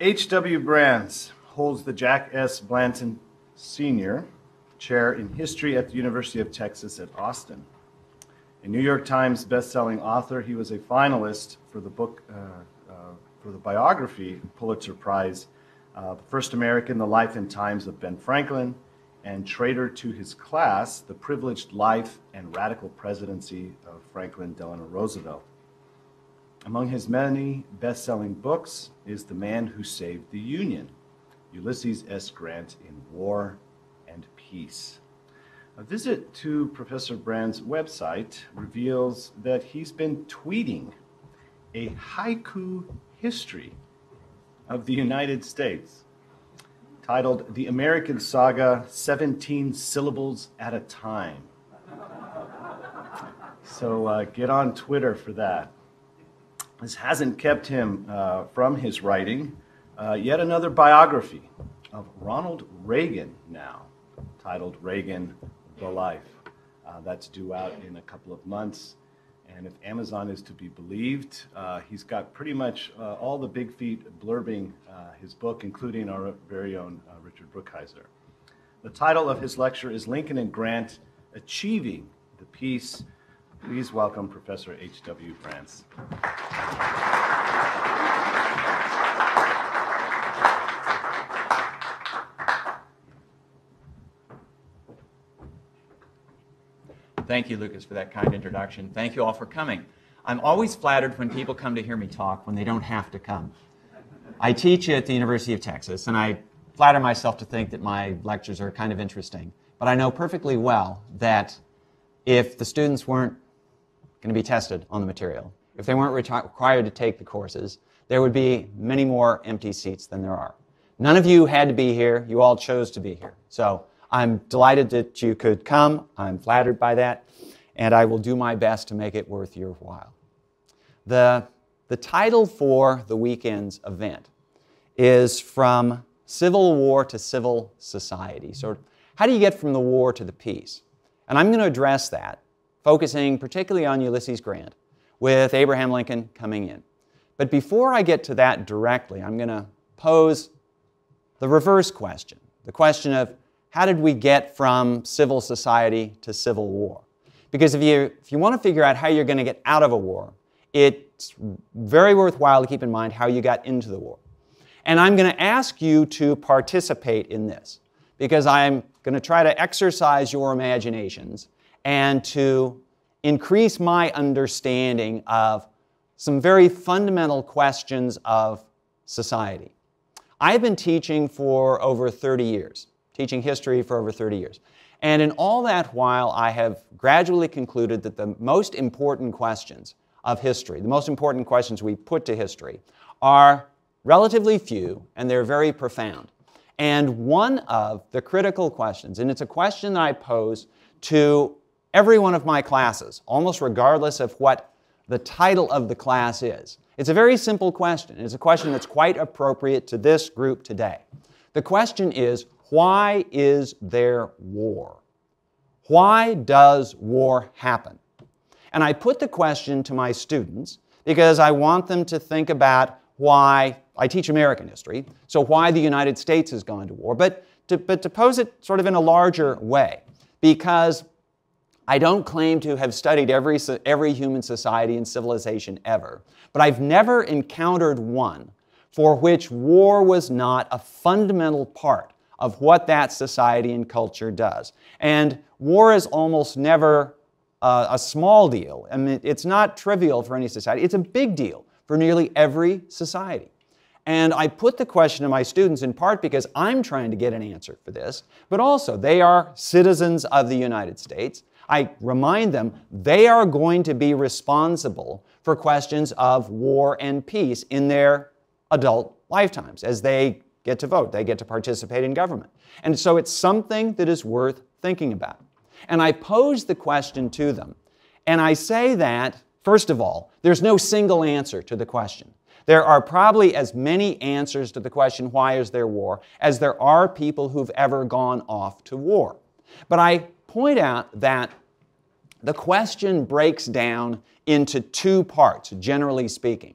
H.W. Brands holds the Jack S. Blanton Sr. Chair in History at the University of Texas at Austin. A New York Times best-selling author, he was a finalist for the book, for the biography Pulitzer Prize, The First American, The Life and Times of Ben Franklin, and traitor to his class, The Privileged Life and Radical Presidency of Franklin Delano Roosevelt. Among his many best-selling books is The Man Who Saved the Union, Ulysses S. Grant in War and Peace. A visit to Professor Brand's website reveals that he's been tweeting a haiku history of the United States titled The American Saga, 17 Syllables at a Time. So get on Twitter for that. This hasn't kept him from his writing. Yet another biography of Ronald Reagan now, titled Reagan, the Life. That's due out in a couple of months. And if Amazon is to be believed, he's got pretty much all the big feet blurbing his book, including our very own Richard Brookhiser. The title of his lecture is Lincoln and Grant, Achieving the Peace. Please welcome Professor H.W. Brands. Thank you, Lucas, for that kind introduction. Thank you all for coming. I'm always flattered when people come to hear me talk when they don't have to come. I teach at the University of Texas, and I flatter myself to think that my lectures are kind of interesting. But I know perfectly well that if the students weren't going to be tested on the material, if they weren't required to take the courses, there would be many more empty seats than there are. None of you had to be here. You all chose to be here. So I'm delighted that you could come. I'm flattered by that, and I will do my best to make it worth your while. The title for the weekend's event is From Civil War to Civil Society. So how do you get from the war to the peace? And I'm going to address that, focusing particularly on Ulysses Grant, with Abraham Lincoln coming in. But before I get to that directly, I'm going to pose the reverse question, the question of how did we get from civil society to civil war? Because if you want to figure out how you're going to get out of a war, it's very worthwhile to keep in mind how you got into the war. And I'm going to ask you to participate in this, because I'm going to try to exercise your imaginations and to increase my understanding of some very fundamental questions of society. I've been teaching for over 30 years. Teaching history for over 30 years. And in all that while, I have gradually concluded that the most important questions of history, the most important questions we put to history, are relatively few, and they're very profound. And one of the critical questions, and it's a question that I pose to every one of my classes, almost regardless of what the title of the class is. It's a very simple question. It's a question that's quite appropriate to this group today. The question is, why is there war? Why does war happen? And I put the question to my students because I want them to think about why, I teach American history, so why the United States has gone to war, but to pose it sort of in a larger way, because I don't claim to have studied every human society and civilization ever, but I've never encountered one for which war was not a fundamental part of what that society and culture does. And war is almost never a small deal. I mean, it's not trivial for any society. It's a big deal for nearly every society. And I put the question to my students in part because I'm trying to get an answer for this, but also they are citizens of the United States. I remind them they are going to be responsible for questions of war and peace in their adult lifetimes as they get to vote, they get to participate in government. And so it's something that is worth thinking about. And I pose the question to them, and I say that, first of all, there's no single answer to the question. There are probably as many answers to the question, why is there war, as there are people who've ever gone off to war. But I point out that the question breaks down into two parts, generally speaking.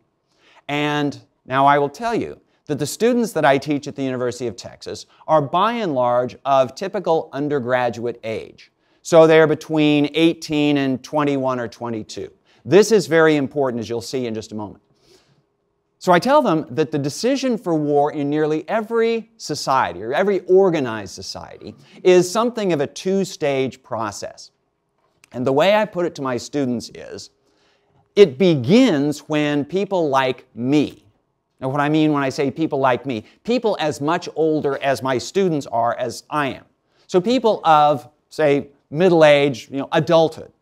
And now I will tell you, that the students that I teach at the University of Texas are by and large of typical undergraduate age. So they're between 18 and 21 or 22. This is very important, as you'll see in just a moment. So I tell them that the decision for war in nearly every society, or every organized society, is something of a two-stage process. And the way I put it to my students is, it begins when people like me. Now, what I mean when I say people like me, people as much older as my students are as I am. So people of, say, middle age, adulthood.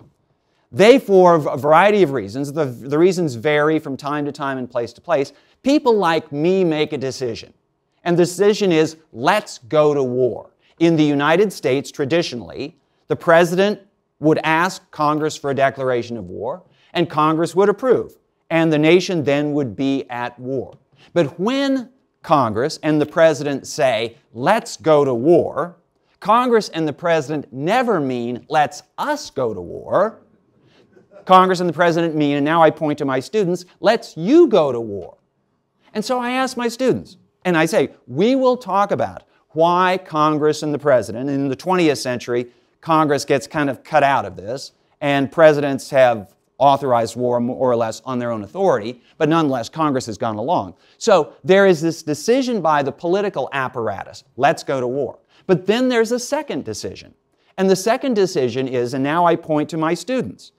They, for a variety of reasons, the reasons vary from time to time and place to place, people like me make a decision. And the decision is, let's go to war. In the United States, traditionally, the president would ask Congress for a declaration of war, and Congress would approve, and the nation then would be at war. But when Congress and the president say, let's go to war, Congress and the president never mean, let's us go to war. Congress and the president mean, and now I point to my students, let's you go to war. And so I ask my students, and I say, we will talk about why Congress and the president, in the 20th century, Congress gets kind of cut out of this, and presidents have authorized war more or less on their own authority, but nonetheless, Congress has gone along. So there is this decision by the political apparatus, let's go to war. But then there's a second decision. And the second decision is, and now I point to my students,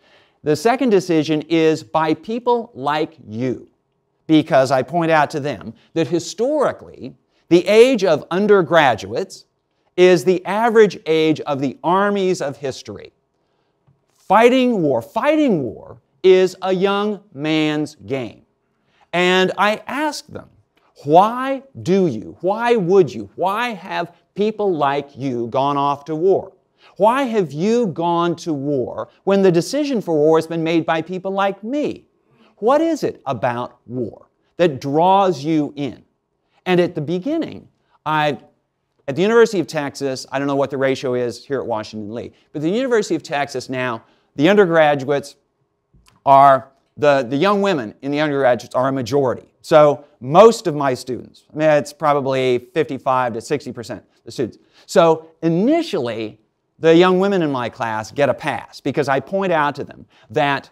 the second decision is by people like you, because I point out to them that historically, the age of undergraduates is the average age of the armies of history. Fighting war is a young man's game. And I ask them, why have people like you gone off to war? Why have you gone to war when the decision for war has been made by people like me? What is it about war that draws you in? And at the beginning, at the University of Texas, I don't know what the ratio is here at Washington Lee, but the University of Texas now, the undergraduates are, the young women in the undergraduates are a majority. So most of my students, it's probably 55 to 60% of the students. So initially, the young women in my class get a pass because I point out to them that,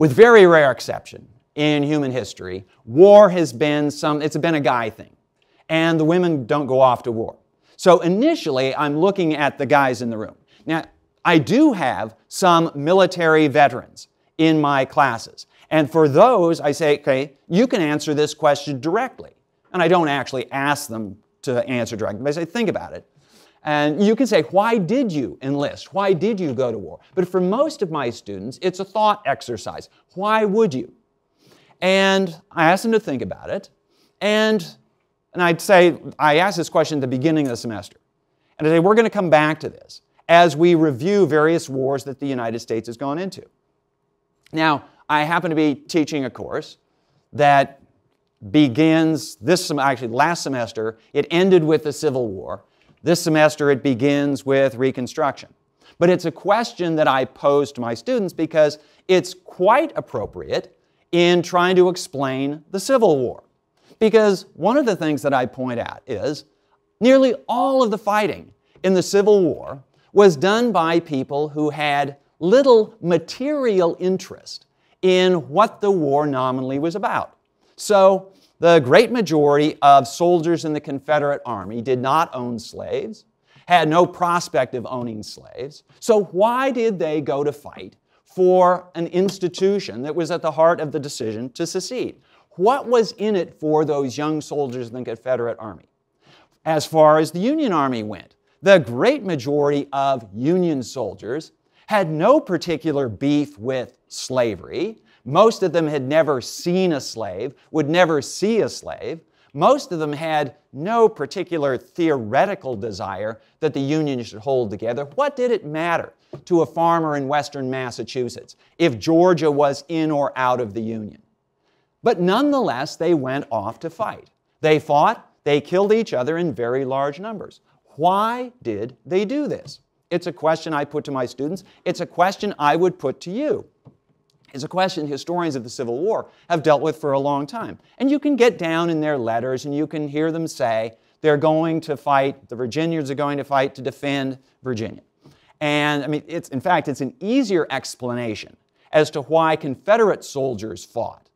with very rare exception in human history, war has been it's been a guy thing. And the women don't go off to war. So initially, I'm looking at the guys in the room. Now, I do have some military veterans in my classes. And for those, I say, okay, you can answer this question directly. And I don't actually ask them to answer directly, but I say, think about it. And you can say, why did you enlist? Why did you go to war? But for most of my students, it's a thought exercise. Why would you? And I ask them to think about it. And I'd say, I ask this question at the beginning of the semester. And I say, we're going to come back to this as we review various wars that the United States has gone into. Now, I happen to be teaching a course that begins last semester, it ended with the Civil War. This semester, it begins with Reconstruction. But it's a question that I pose to my students because it's quite appropriate in trying to explain the Civil War. Because one of the things that I point out is nearly all of the fighting in the Civil War was done by people who had little material interest in what the war nominally was about. So the great majority of soldiers in the Confederate Army did not own slaves, had no prospect of owning slaves. So why did they go to fight for an institution that was at the heart of the decision to secede? What was in it for those young soldiers in the Confederate Army? As far as the Union Army went, the great majority of Union soldiers had no particular beef with slavery. Most of them had never seen a slave, would never see a slave. Most of them had no particular theoretical desire that the Union should hold together. What did it matter to a farmer in western Massachusetts if Georgia was in or out of the Union? But nonetheless, they went off to fight. They fought, they killed each other in very large numbers. Why did they do this? It's a question I put to my students. It's a question I would put to you. is a question historians of the Civil War have dealt with for a long time. And you can get down in their letters and you can hear them say they're going to fight, the Virginians are going to fight to defend Virginia. And I mean, in fact, it's an easier explanation as to why Confederate soldiers fought,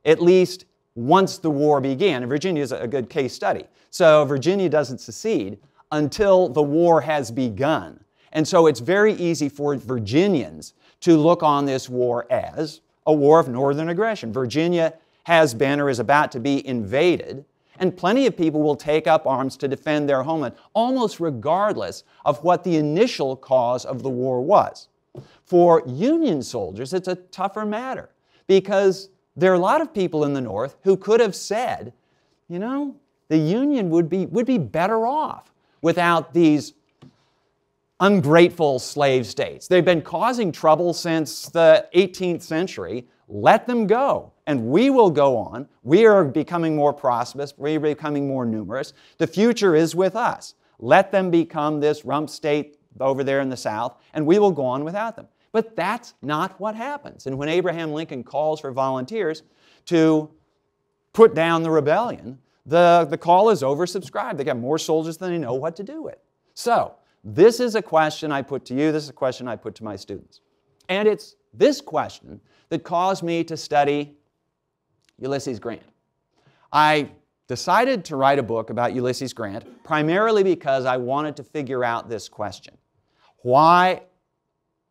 at least once the war began. And Virginia is a good case study. So Virginia doesn't secede until the war has begun. And so it's very easy for Virginians to look on this war as a war of northern aggression. Virginia has been or is about to be invaded, and plenty of people will take up arms to defend their homeland, almost regardless of what the initial cause of the war was. For Union soldiers, it's a tougher matter, because there are a lot of people in the North who could have said, you know, the Union would be better off without these ungrateful slave states. They've been causing trouble since the 18th century. Let them go, and we will go on. We are becoming more prosperous. We are becoming more numerous. The future is with us. Let them become this rump state over there in the South, and we will go on without them. But that's not what happens. And when Abraham Lincoln calls for volunteers to put down the rebellion, the call is oversubscribed. They got more soldiers than they know what to do with. So, this is a question I put to you. This is a question I put to my students. And it's this question that caused me to study Ulysses Grant. I decided to write a book about Ulysses Grant primarily because I wanted to figure out this question: why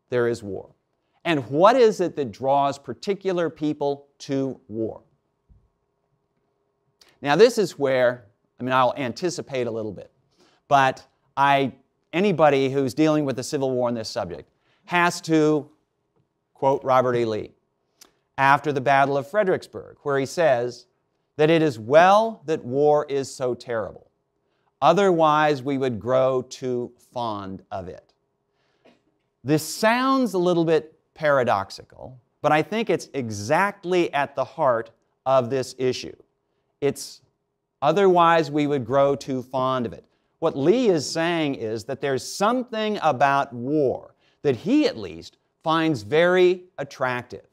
there is war, and what is it that draws particular people to war? Now, this is where, I'll anticipate a little bit, but anybody who's dealing with the Civil War on this subject has to quote Robert E. Lee after the Battle of Fredericksburg, where he says that it is well that war is so terrible. Otherwise, we would grow too fond of it. This sounds a little bit paradoxical, but I think it's exactly at the heart of this issue. It's otherwise we would grow too fond of it. What Lee is saying is that there's something about war that he, at least, finds very attractive.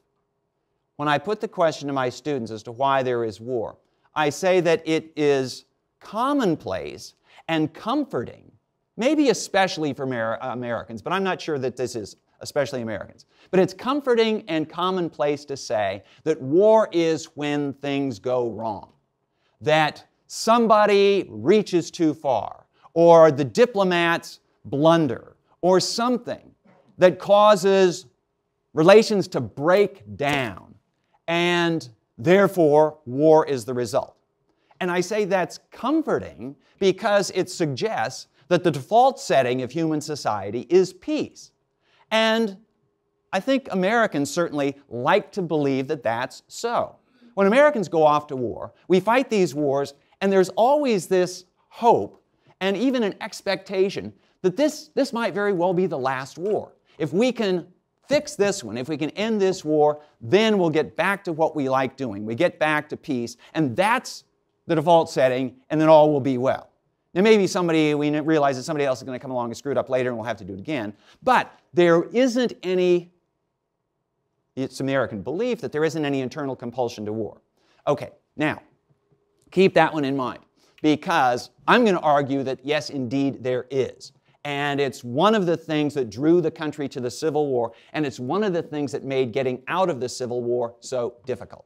When I put the question to my students as to why there is war, I say that it is commonplace and comforting, maybe especially for Americans, but I'm not sure that this is especially Americans. But it's comforting and commonplace to say that war is when things go wrong, that somebody reaches too far, or the diplomats blunder, or something that causes relations to break down, and therefore war is the result. And I say that's comforting because it suggests that the default setting of human society is peace. And I think Americans certainly like to believe that that's so. When Americans go off to war, we fight these wars, and there's always this hope and even an expectation that this might very well be the last war. If we can fix this one, if we can end this war, then we'll get back to what we like doing. We get back to peace, and that's the default setting, and then all will be well. Now, maybe we realize that somebody else is going to come along and screw it up later, and we'll have to do it again. But there isn't any, it's American belief that there isn't any internal compulsion to war. Okay, now, keep that one in mind, because I'm going to argue that, yes, indeed, there is. And it's one of the things that drew the country to the Civil War, and it's one of the things that made getting out of the Civil War so difficult.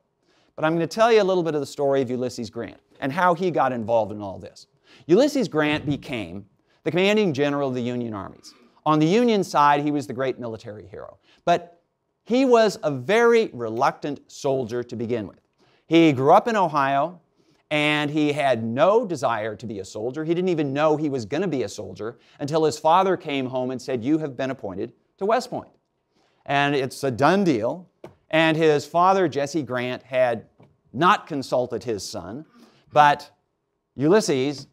But I'm going to tell you a little bit of the story of Ulysses Grant and how he got involved in all this. Ulysses Grant became the commanding general of the Union armies. On the Union side, he was the great military hero. But he was a very reluctant soldier to begin with. He grew up in Ohio, and he had no desire to be a soldier. He didn't even know he was going to be a soldier until his father came home and said, "You have been appointed to West Point." And it's a done deal. And his father, Jesse Grant, had not consulted his son, but Ulysses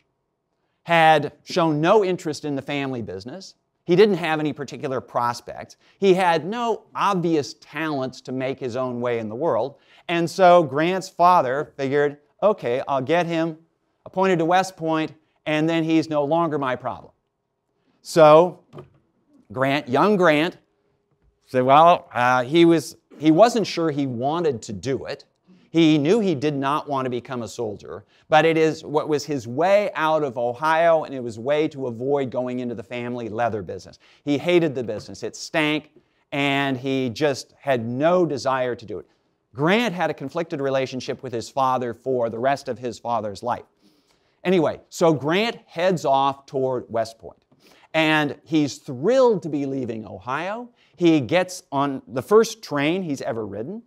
had shown no interest in the family business. He didn't have any particular prospects. He had no obvious talents to make his own way in the world. And so Grant's father figured, okay, I'll get him appointed to West Point, and then he's no longer my problem. So Grant, young Grant, said, well, he was he wasn't sure he wanted to do it. He knew he did not want to become a soldier, but it is what was his way out of Ohio, and it was a way to avoid going into the family leather business. He hated the business. It stank, and he just had no desire to do it. Grant had a conflicted relationship with his father for the rest of his father's life. Anyway, so Grant heads off toward West Point, and he's thrilled to be leaving Ohio. He gets on the first train he's ever ridden,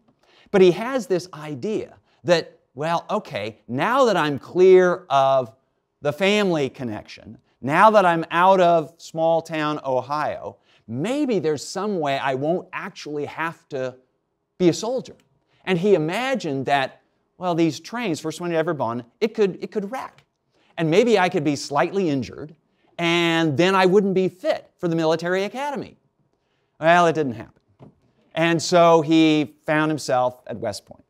but he has this idea that, well, okay, now that I'm clear of the family connection, now that I'm out of small town Ohio, maybe there's some way I won't actually have to be a soldier. And he imagined that, well, these trains, first one ever born, it could wreck. And maybe I could be slightly injured, and then I wouldn't be fit for the military academy. Well, it didn't happen. And so he found himself at West Point.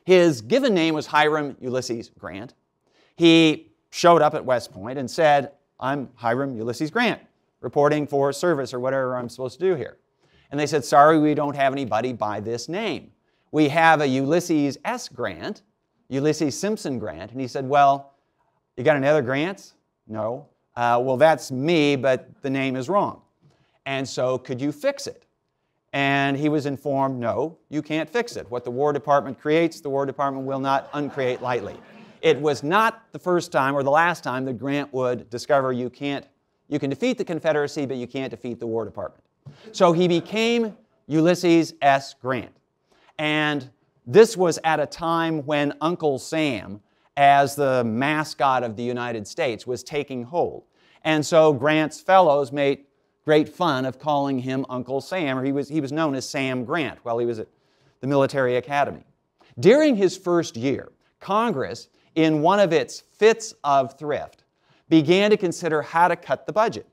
His given name was Hiram Ulysses Grant. He showed up at West Point and said, "I'm Hiram Ulysses Grant, reporting for service or whatever I'm supposed to do here." And they said, "Sorry, we don't have anybody by this name. We have a Ulysses S. Grant, Ulysses Simpson Grant." And he said, "Well, you got any other Grants?" "No." "Well, that's me, but the name is wrong. And so could you fix it?" And he was informed, "No, you can't fix it. What the War Department creates, the War Department will not uncreate lightly." It was not the first time or the last time that Grant would discover you can defeat the Confederacy, but you can't defeat the War Department. So he became Ulysses S. Grant. And this was at a time when Uncle Sam, as the mascot of the United States, was taking hold. And so Grant's fellows made great fun of calling him Uncle Sam, or he was known as Sam Grant while he was at the military academy. During his first year, Congress, in one of its fits of thrift, began to consider how to cut the budget.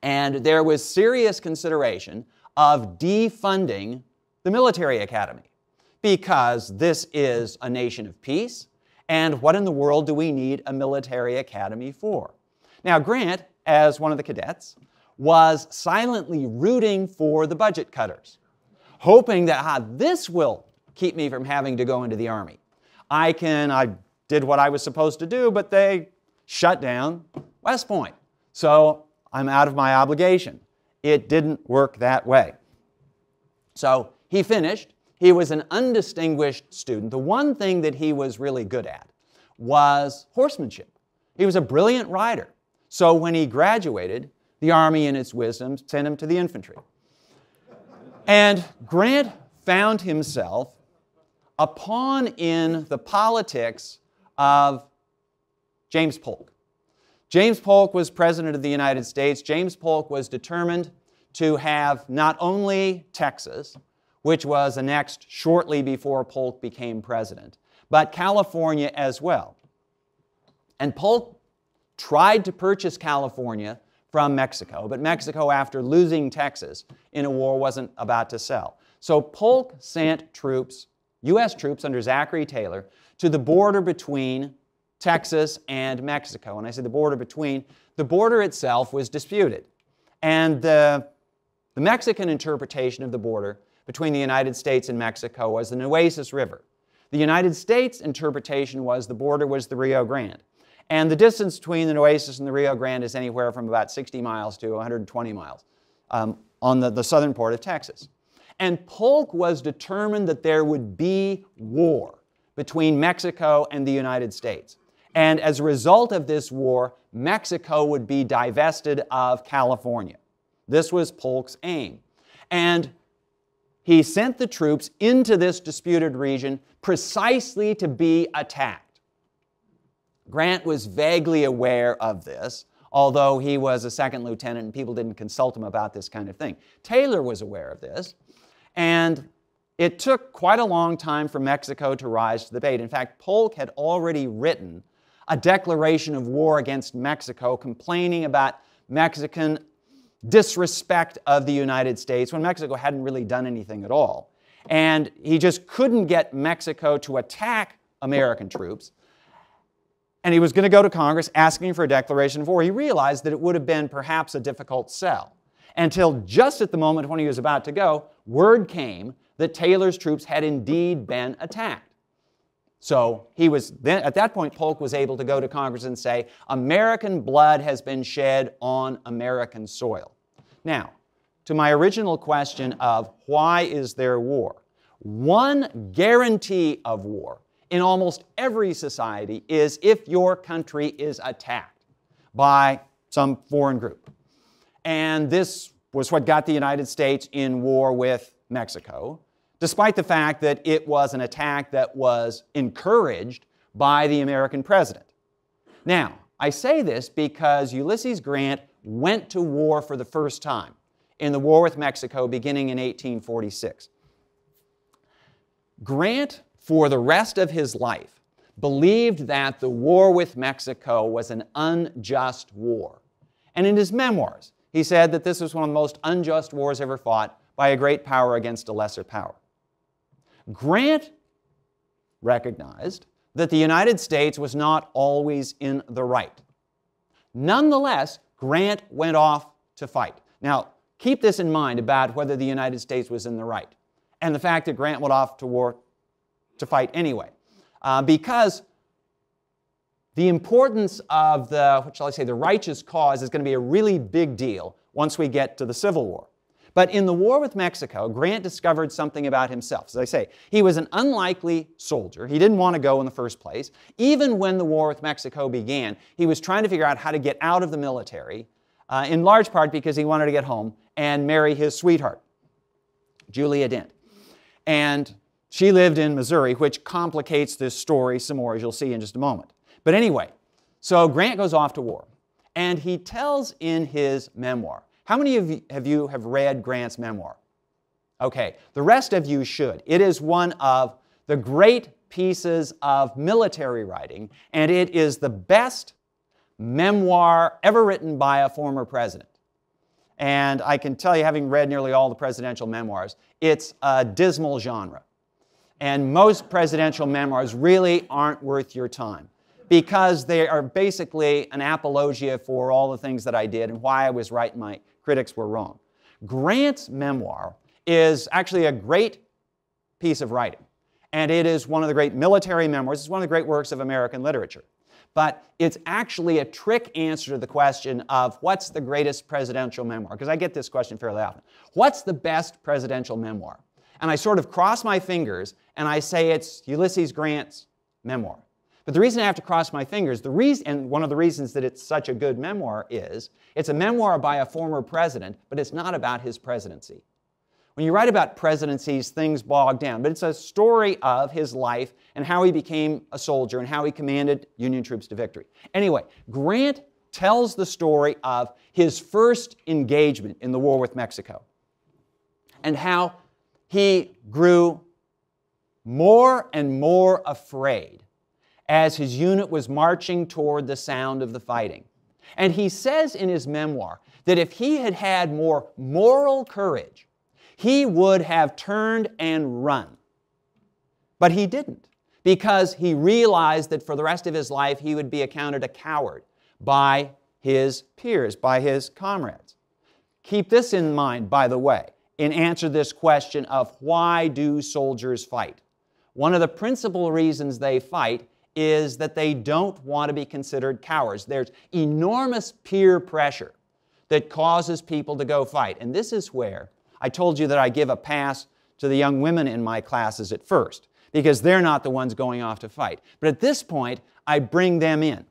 And there was serious consideration of defunding the military academy, because this is a nation of peace, and what in the world do we need a military academy for? Now, Grant, as one of the cadets, was silently rooting for the budget cutters, hoping that this will keep me from having to go into the Army. I did what I was supposed to do, but they shut down West Point. So I'm out of my obligation. It didn't work that way. So he finished. He was an undistinguished student. The one thing that he was really good at was horsemanship. He was a brilliant rider. So when he graduated, the Army, in its wisdom, sent him to the infantry. And Grant found himself a pawn in the politics of James Polk. James Polk was President of the United States. James Polk was determined to have not only Texas, which was annexed shortly before Polk became president, but California as well. And Polk tried to purchase California from Mexico, but Mexico, after losing Texas in a war, wasn't about to sell. So Polk sent troops, U.S. troops under Zachary Taylor, to the border between Texas and Mexico. And I say the border itself was disputed. And the Mexican interpretation of the border between the United States and Mexico was the Nueces River. The United States interpretation was the border was the Rio Grande. And the distance between the Nueces and the Rio Grande is anywhere from about 60 miles to 120 miles on the southern part of Texas. And Polk was determined that there would be war between Mexico and the United States. And as a result of this war, Mexico would be divested of California. This was Polk's aim. And he sent the troops into this disputed region precisely to be attacked. Grant was vaguely aware of this, although he was a second lieutenant and people didn't consult him about this kind of thing. Taylor was aware of this, and it took quite a long time for Mexico to rise to the bait. In fact, Polk had already written a declaration of war against Mexico, complaining about Mexican disrespect of the United States when Mexico hadn't really done anything at all. And he just couldn't get Mexico to attack American troops. And he was going to go to Congress asking for a declaration of war. He realized that it would have been perhaps a difficult sell, until just at the moment when he was about to go, word came that Taylor's troops had indeed been attacked. So he was then, at that point, Polk was able to go to Congress and say, American blood has been shed on American soil. Now, to my original question of why is there war? One guarantee of war in almost every society is if your country is attacked by some foreign group. And this was what got the United States in war with Mexico, despite the fact that it was an attack that was encouraged by the American president. Now, I say this because Ulysses Grant went to war for the first time in the war with Mexico beginning in 1846. Grant, for the rest of his life, believed that the war with Mexico was an unjust war. And in his memoirs, he said that this was one of the most unjust wars ever fought by a great power against a lesser power. Grant recognized that the United States was not always in the right. Nonetheless, Grant went off to fight. Now, keep this in mind about whether the United States was in the right and the fact that Grant went off to war to fight anyway. Because the importance of the, what shall I say, the righteous cause is going to be a really big deal once we get to the Civil War. But in the war with Mexico, Grant discovered something about himself. As I say, he was an unlikely soldier. He didn't want to go in the first place. Even when the war with Mexico began, he was trying to figure out how to get out of the military, in large part because he wanted to get home and marry his sweetheart, Julia Dent. And she lived in Missouri, which complicates this story some more, as you'll see in just a moment. But anyway, so Grant goes off to war, and he tells in his memoir. How many of you have read Grant's memoir? Okay, the rest of you should. It is one of the great pieces of military writing, and it is the best memoir ever written by a former president. And I can tell you, having read nearly all the presidential memoirs, it's a dismal genre. And most presidential memoirs really aren't worth your time because they are basically an apologia for all the things that I did and why I was right and my critics were wrong. Grant's memoir is actually a great piece of writing, and it is one of the great military memoirs. It's one of the great works of American literature. But it's actually a trick answer to the question of what's the greatest presidential memoir? Because I get this question fairly often. What's the best presidential memoir? And I sort of cross my fingers and I say it's Ulysses Grant's memoir. But the reason I have to cross my fingers, and one of the reasons that it's such a good memoir is it's a memoir by a former president, but it's not about his presidency. When you write about presidencies, things bog down, but it's a story of his life and how he became a soldier and how he commanded Union troops to victory. Anyway, Grant tells the story of his first engagement in the war with Mexico and how he grew more and more afraid as his unit was marching toward the sound of the fighting. And he says in his memoir that if he had had more moral courage, he would have turned and run. But he didn't, because he realized that for the rest of his life he would be accounted a coward by his peers, by his comrades. Keep this in mind, by the way, in answer to this question of why do soldiers fight? One of the principal reasons they fight is that they don't want to be considered cowards. There's enormous peer pressure that causes people to go fight. And this is where I told you that I give a pass to the young women in my classes at first, because they're not the ones going off to fight. But at this point, I bring them in.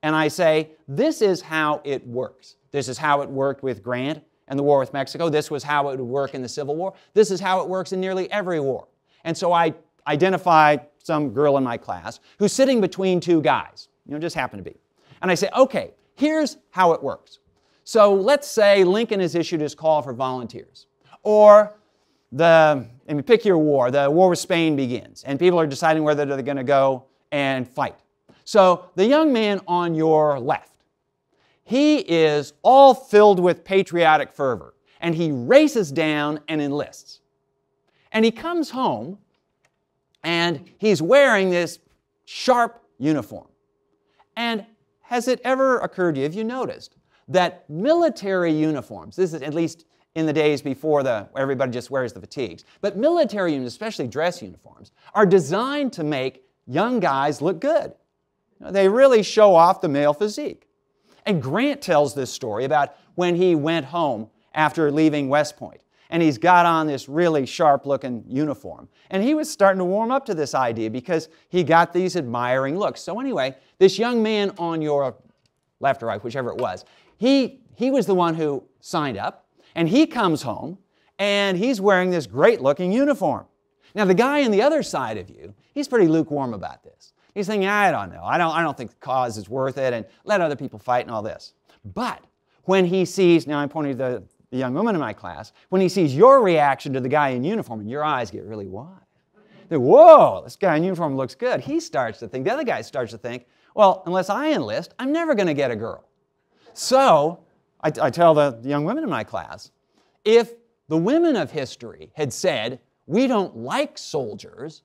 And I say, this is how it works. This is how it worked with Grant and the war with Mexico. This was how it would work in the Civil War. This is how it works in nearly every war. And so I identify some girl in my class who's sitting between two guys, just happen to be. And I say, okay, here's how it works. So let's say Lincoln has issued his call for volunteers. Or pick your war, the war with Spain begins, and people are deciding whether they're going to go and fight. So the young man on your left, he is all filled with patriotic fervor, and he races down and enlists. And he comes home, and he's wearing this sharp uniform. And has it ever occurred to you, have you noticed, that military uniforms, this is at least in the days before everybody just wears the fatigues. But military uniforms, especially dress uniforms, are designed to make young guys look good. They really show off the male physique. And Grant tells this story about when he went home after leaving West Point. And he's got on this really sharp-looking uniform. And he was starting to warm up to this idea because he got these admiring looks. So anyway, this young man on your left or right, whichever it was, he was the one who signed up. And he comes home, and he's wearing this great-looking uniform. Now, the guy on the other side of you, he's pretty lukewarm about this. He's thinking, I don't know. I don't think the cause is worth it, and let other people fight and all this. But when he sees, now I'm pointing to the young woman in my class, when he sees your reaction to the guy in uniform, and your eyes get really wide. They're, whoa, this guy in uniform looks good. He starts to think, the other guy starts to think, well, unless I enlist, I'm never going to get a girl. So I tell the young women in my class, if the women of history had said, we don't like soldiers,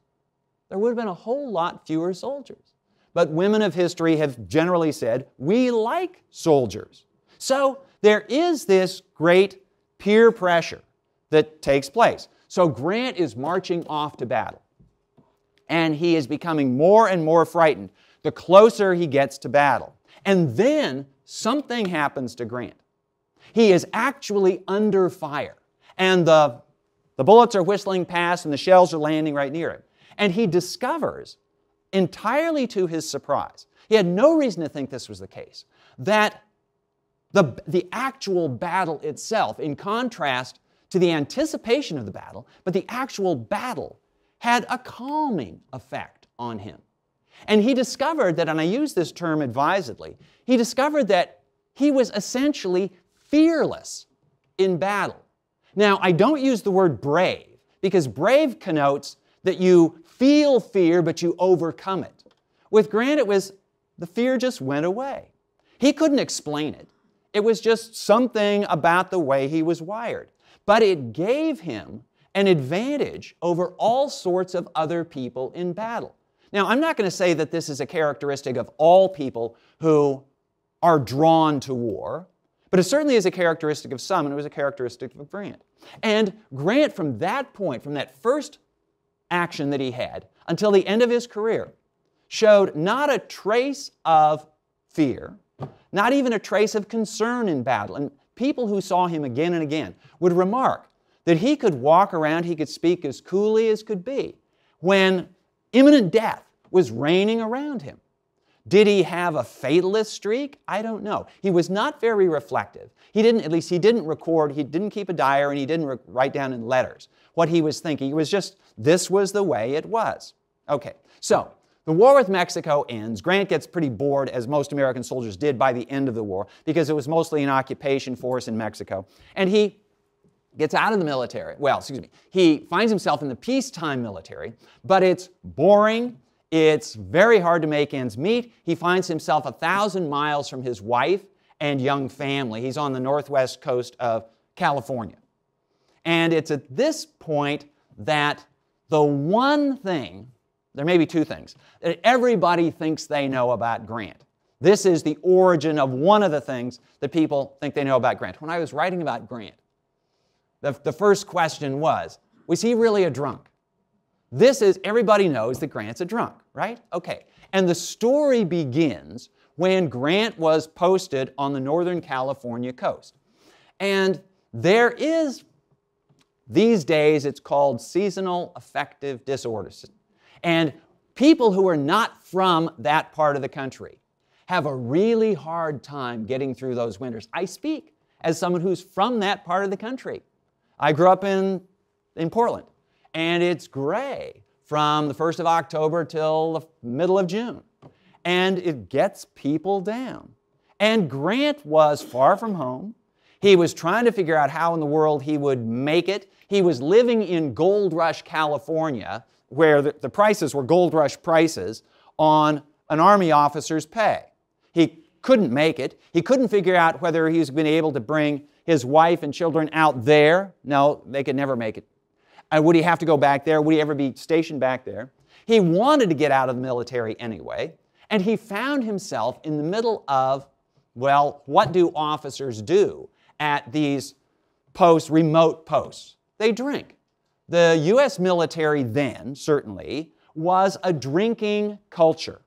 there would have been a whole lot fewer soldiers. But women of history have generally said, we like soldiers. So there is this great peer pressure that takes place. So Grant is marching off to battle. And he is becoming more and more frightened the closer he gets to battle. And then something happens to Grant. He is actually under fire. And the bullets are whistling past and the shells are landing right near him. And he discovers, entirely to his surprise, he had no reason to think this was the case, that the actual battle itself, in contrast to the anticipation of the battle, but the actual battle had a calming effect on him. And he discovered that, and I use this term advisedly, he discovered that he was essentially fearless in battle. Now, I don't use the word brave, because brave connotes that you feel fear, but you overcome it. With Grant, it was the fear just went away. He couldn't explain it. It was just something about the way he was wired. But it gave him an advantage over all sorts of other people in battle. Now, I'm not going to say that this is a characteristic of all people who are drawn to war, but it certainly is a characteristic of some, and it was a characteristic of Grant. And Grant, from that point, from that first action that he had until the end of his career, showed not a trace of fear, not even a trace of concern in battle. And people who saw him again and again would remark that he could walk around, he could speak as coolly as could be when imminent death was reigning around him. Did he have a fatalist streak? I don't know. He was not very reflective. He didn't record, he didn't keep a diary, and he didn't write down in letters what he was thinking. It was just, this was the way it was. Okay, so the war with Mexico ends. Grant gets pretty bored, as most American soldiers did by the end of the war, because it was mostly an occupation force in Mexico. And he gets out of the military. Well, excuse me. He finds himself in the peacetime military, but it's boring. It's very hard to make ends meet. He finds himself 1,000 miles from his wife and young family. He's on the northwest coast of California. And it's at this point that the one thing, there may be two things, that everybody thinks they know about Grant. This is the origin of one of the things that people think they know about Grant. When I was writing about Grant, the first question was he really a drunk? Everybody knows that Grant's a drunk, right? Okay. And the story begins when Grant was posted on the Northern California coast. And there is, these days, it's called seasonal affective disorder. And people who are not from that part of the country have a really hard time getting through those winters. I speak as someone who's from that part of the country. I grew up in Portland, and it's gray from the 1st of October till the middle of June. And it gets people down. And Grant was far from home. He was trying to figure out how in the world he would make it. He was living in Gold Rush, California, where the prices were Gold Rush prices on an Army officer's pay. He couldn't make it. He couldn't figure out whether he was going to be able to bring his wife and children out there. No, they could never make it. Would he have to go back there? Would he ever be stationed back there? He wanted to get out of the military anyway, and he found himself in the middle of, well, what do officers do at these posts, remote posts. They drink. The U.S. military then, certainly, was a drinking culture.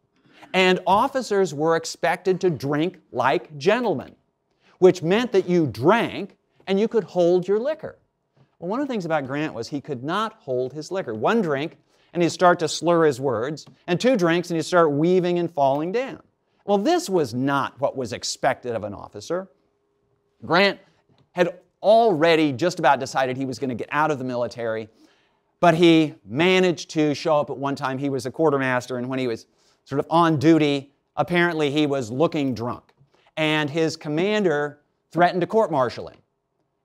And officers were expected to drink like gentlemen, which meant that you drank and you could hold your liquor. Well, one of the things about Grant was he could not hold his liquor. One drink, and he'd start to slur his words, and two drinks, and he'd start weaving and falling down. Well, this was not what was expected of an officer. Grant had already just about decided he was going to get out of the military, but he managed to show up at one time. He was a quartermaster, and when he was sort of on duty, apparently he was looking drunk. And his commander threatened to court-martial him.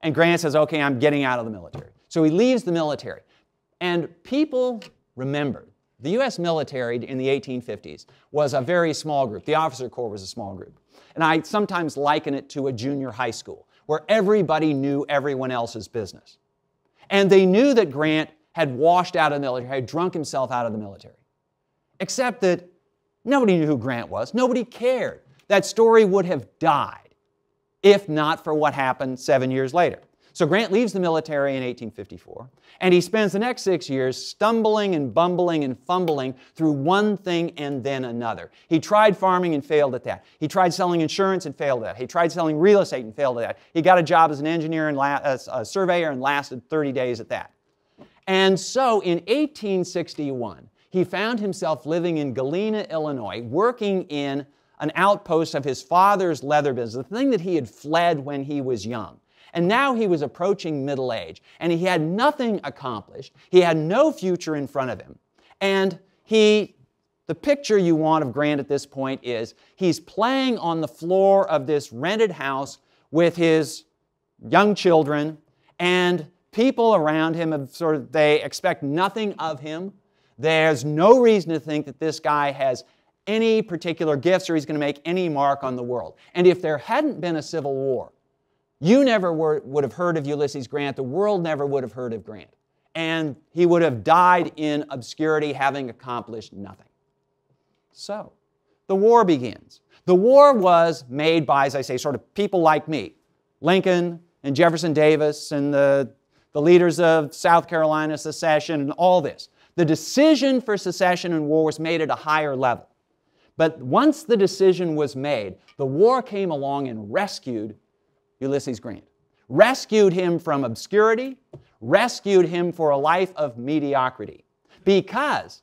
And Grant says, okay, I'm getting out of the military. So he leaves the military. And people remember, the U.S. military in the 1850s was a very small group. The officer corps was a small group. And I sometimes liken it to a junior high school, where everybody knew everyone else's business. And they knew that Grant had washed out of the military, had drunk himself out of the military. Except that nobody knew who Grant was. Nobody cared. That story would have died if not for what happened 7 years later. So Grant leaves the military in 1854, and he spends the next 6 years stumbling and bumbling and fumbling through one thing and then another. He tried farming and failed at that. He tried selling insurance and failed at that. He tried selling real estate and failed at that. He got a job as an engineer and a surveyor and lasted 30 days at that. And so in 1861, he found himself living in Galena, Illinois, working in an outpost of his father's leather business, the thing that he had fled when he was young. And now he was approaching middle age, and he had nothing accomplished. He had no future in front of him. And the picture you want of Grant at this point is he's playing on the floor of this rented house with his young children, and people around him they expect nothing of him. There's no reason to think that this guy has any particular gifts or he's going to make any mark on the world. And if there hadn't been a civil war, you never would have heard of Ulysses Grant. The world never would have heard of Grant. And he would have died in obscurity, having accomplished nothing. So, the war begins. The war was made by, as I say, sort of people like me. Lincoln and Jefferson Davis and the leaders of South Carolina secession and all this. The decision for secession and war was made at a higher level. But once the decision was made, the war came along and rescued Ulysses Grant. Rescued him from obscurity, rescued him for a life of mediocrity. Because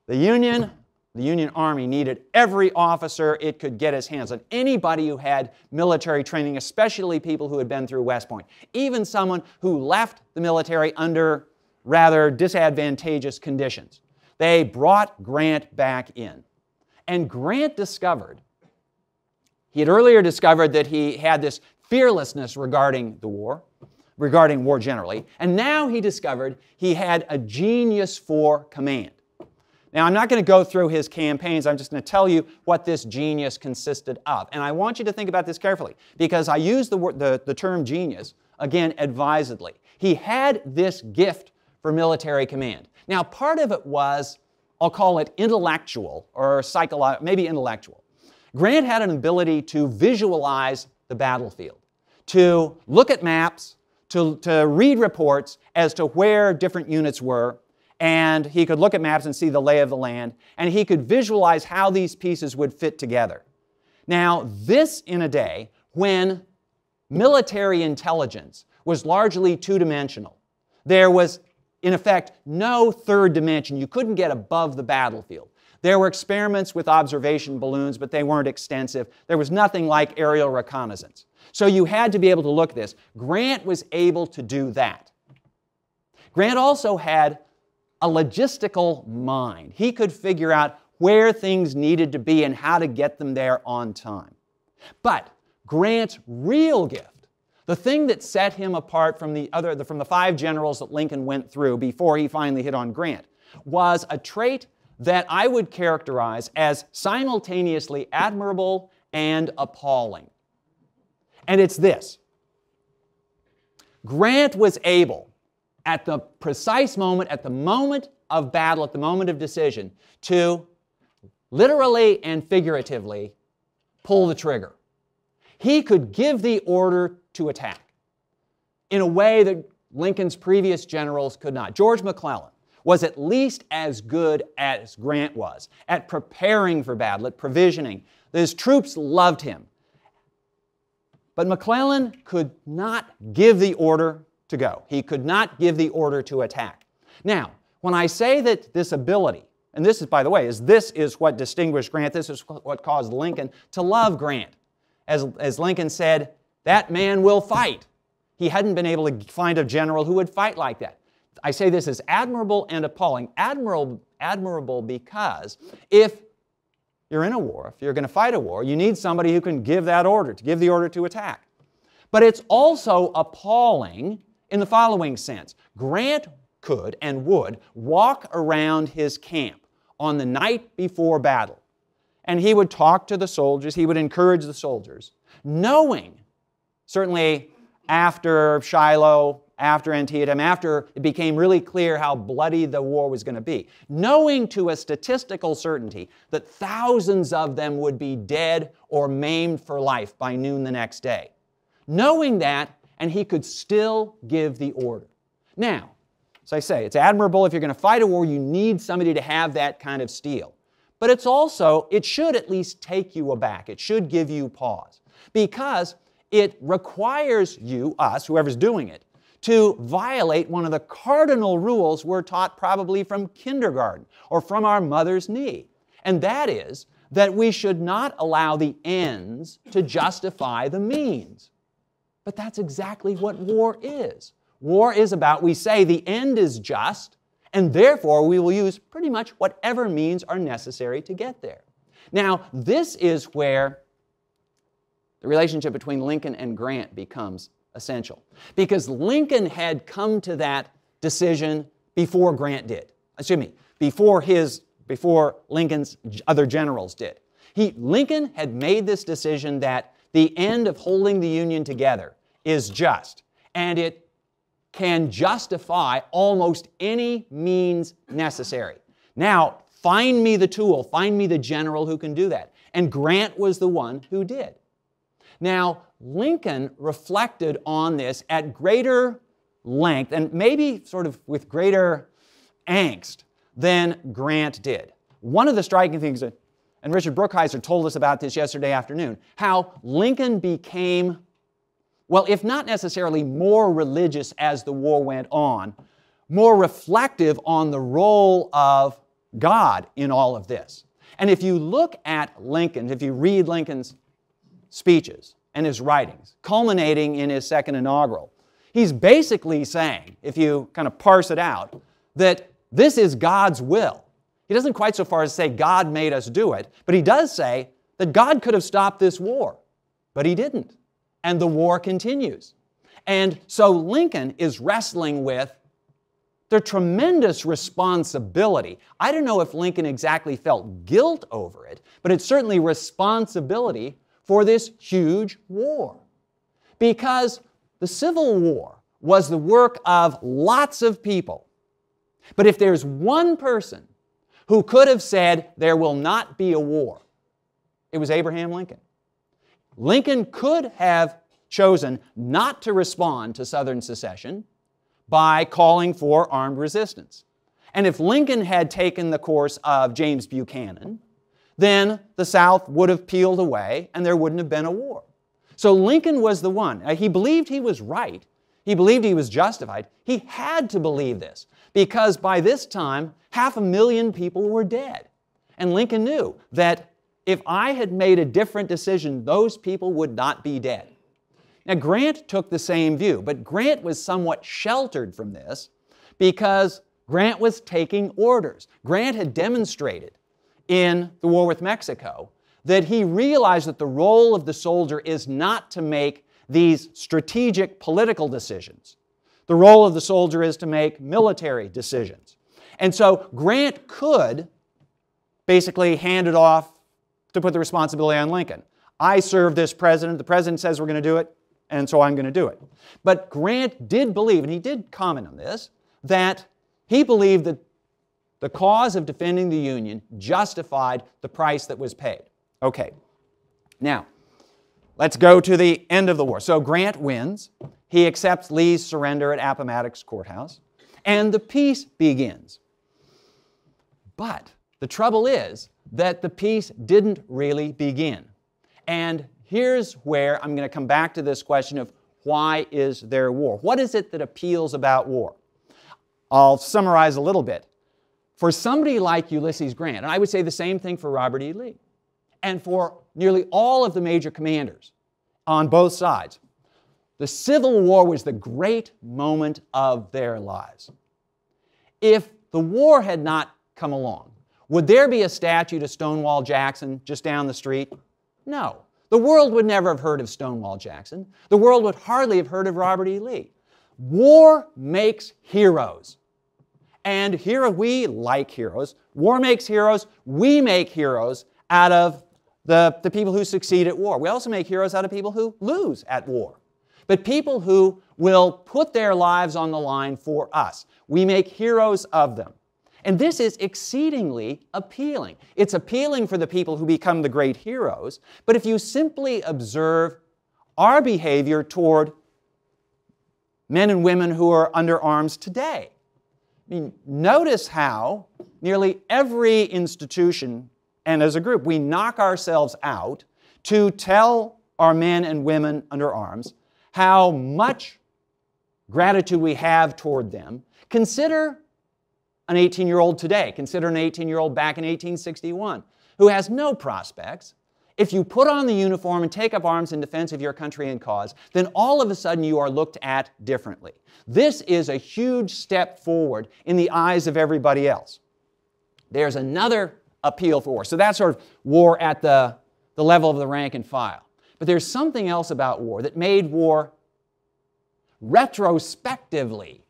the Union Army needed every officer it could get its hands on. Anybody who had military training, especially people who had been through West Point. Even someone who left the military under rather disadvantageous conditions. They brought Grant back in. And Grant discovered, he had earlier discovered that he had this fearlessness regarding the war, regarding war generally, and now he discovered he had a genius for command. Now, I'm not going to go through his campaigns, I'm just going to tell you what this genius consisted of. And I want you to think about this carefully, because I use the term genius, again, advisedly. He had this gift for military command. Now, part of it was, I'll call it intellectual or psychological, maybe intellectual. Grant had an ability to visualize the battlefield, to look at maps, to read reports as to where different units were, and he could look at maps and see the lay of the land, and he could visualize how these pieces would fit together. Now, this in a day when military intelligence was largely two-dimensional. There was, in effect, no third dimension. You couldn't get above the battlefield. There were experiments with observation balloons, but they weren't extensive. There was nothing like aerial reconnaissance. So you had to be able to look at this. Grant was able to do that. Grant also had a logistical mind. He could figure out where things needed to be and how to get them there on time. But Grant's real gift, the thing that set him apart from the five generals that Lincoln went through before he finally hit on Grant, was a trait that I would characterize as simultaneously admirable and appalling. And it's this. Grant was able, at the precise moment, at the moment of battle, at the moment of decision, to literally and figuratively pull the trigger. He could give the order to attack. in a way that Lincoln's previous generals could not. George McClellan was at least as good as Grant was at preparing for battle, at provisioning. His troops loved him. But McClellan could not give the order to go. He could not give the order to attack. Now, when I say that this ability, and this is, by the way, this is what distinguished Grant, this is what caused Lincoln to love Grant. As Lincoln said, that man will fight. He hadn't been able to find a general who would fight like that. I say this is admirable and appalling. Admirable because if you're in a war, if you're going to fight a war, you need somebody who can give that order, to give the order to attack. But it's also appalling in the following sense. Grant could and would walk around his camp on the night before battle, and he would talk to the soldiers, he would encourage the soldiers, knowing, certainly after Shiloh, after Antietam, after it became really clear how bloody the war was going to be, knowing to a statistical certainty that thousands of them would be dead or maimed for life by noon the next day. Knowing that, and he could still give the order. Now, as I say, it's admirable if you're going to fight a war, you need somebody to have that kind of steel. But it's also, it should at least take you aback. It should give you pause. Because it requires you, us, whoever's doing it, to violate one of the cardinal rules we're taught probably from kindergarten or from our mother's knee. And that is that we should not allow the ends to justify the means. But that's exactly what war is. War is about, we say the end is just, and therefore we will use pretty much whatever means are necessary to get there. Now, this is where the relationship between Lincoln and Grant becomes essential. Because Lincoln had come to that decision before Grant did. Before Lincoln's other generals did. Lincoln had made this decision that the end of holding the Union together is just, and it can justify almost any means necessary. Now, find me the tool, find me the general who can do that. And Grant was the one who did. Now, Lincoln reflected on this at greater length and maybe sort of with greater angst than Grant did. One of the striking things, and Richard Brookhiser told us about this yesterday afternoon, how Lincoln became, well, if not necessarily more religious as the war went on, more reflective on the role of God in all of this. And if you look at Lincoln, if you read Lincoln's speeches and his writings, culminating in his second inaugural, he's basically saying, if you kind of parse it out, that this is God's will. He doesn't quite so far as say God made us do it, but he does say that God could have stopped this war, but he didn't. And the war continues. And so Lincoln is wrestling with the tremendous responsibility. I don't know if Lincoln exactly felt guilt over it, but it's certainly responsibility for this huge war. Because the Civil War was the work of lots of people. But if there's one person who could have said there will not be a war, it was Abraham Lincoln. Lincoln could have chosen not to respond to Southern secession by calling for armed resistance. And if Lincoln had taken the course of James Buchanan, then the South would have peeled away and there wouldn't have been a war. So Lincoln was the one. He believed he was right. He believed he was justified. He had to believe this because by this time, 500,000 people were dead. And Lincoln knew that if I had made a different decision, those people would not be dead. Now, Grant took the same view, but Grant was somewhat sheltered from this because Grant was taking orders. Grant had demonstrated in the war with Mexico that he realized that the role of the soldier is not to make these strategic political decisions. The role of the soldier is to make military decisions. And so Grant could basically hand it off to put the responsibility on Lincoln. I serve this president, the president says we're going to do it, and so I'm going to do it. But Grant did believe, and he did comment on this, that he believed that the cause of defending the Union justified the price that was paid. Okay. Now, let's go to the end of the war. So Grant wins. He accepts Lee's surrender at Appomattox Courthouse, and the peace begins. But the trouble is that the peace didn't really begin. And here's where I'm going to come back to this question of why is there war? What is it that appeals about war? I'll summarize a little bit. For somebody like Ulysses Grant, and I would say the same thing for Robert E. Lee, and for nearly all of the major commanders on both sides, the Civil War was the great moment of their lives. If the war had not come along, would there be a statue to Stonewall Jackson just down the street? No. The world would never have heard of Stonewall Jackson. The world would hardly have heard of Robert E. Lee. War makes heroes. And here we like heroes. War makes heroes. We make heroes out of the people who succeed at war. We also make heroes out of people who lose at war. But people who will put their lives on the line for us. We make heroes of them. And this is exceedingly appealing. It's appealing for the people who become the great heroes, but if you simply observe our behavior toward men and women who are under arms today, I mean, notice how nearly every institution and as a group, we knock ourselves out to tell our men and women under arms how much gratitude we have toward them. Consider an 18-year-old today. Consider an 18-year-old back in 1861 who has no prospects. If you put on the uniform and take up arms in defense of your country and cause, then all of a sudden you are looked at differently. This is a huge step forward in the eyes of everybody else. There's another appeal for war. So that's sort of war at the level of the rank and file. But there's something else about war that made war retrospectively